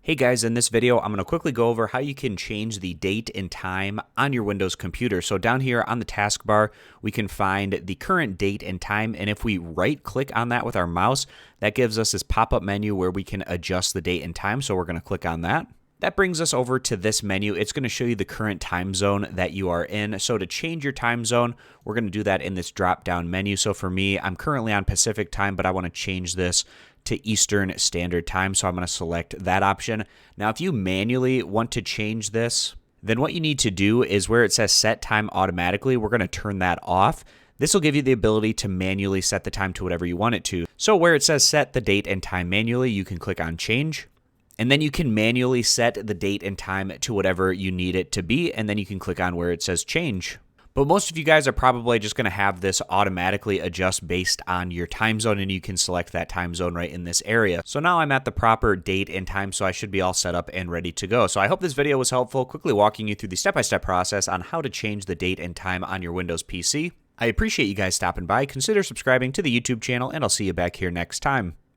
Hey guys, in this video, I'm going to quickly go over how you can change the date and time on your Windows computer. So down here on the taskbar, we can find the current date and time. And if we right click on that with our mouse, that gives us this pop-up menu where we can adjust the date and time. So we're going to click on that. That brings us over to this menu. It's going to show you the current time zone that you are in. So to change your time zone, we're going to do that in this drop-down menu. So for me, I'm currently on Pacific time, but I want to change this to Eastern Standard Time. So I'm going to select that option. Now, if you manually want to change this, then what you need to do is where it says set time automatically, we're going to turn that off. This will give you the ability to manually set the time to whatever you want it to. So where it says set the date and time manually, you can click on change. And then you can manually set the date and time to whatever you need it to be. And then you can click on where it says change. But most of you guys are probably just going to have this automatically adjust based on your time zone, and you can select that time zone right in this area. So now I'm at the proper date and time, so I should be all set up and ready to go. So I hope this video was helpful, quickly walking you through the step-by-step process on how to change the date and time on your Windows PC. I appreciate you guys stopping by. Consider subscribing to the YouTube channel, and I'll see you back here next time.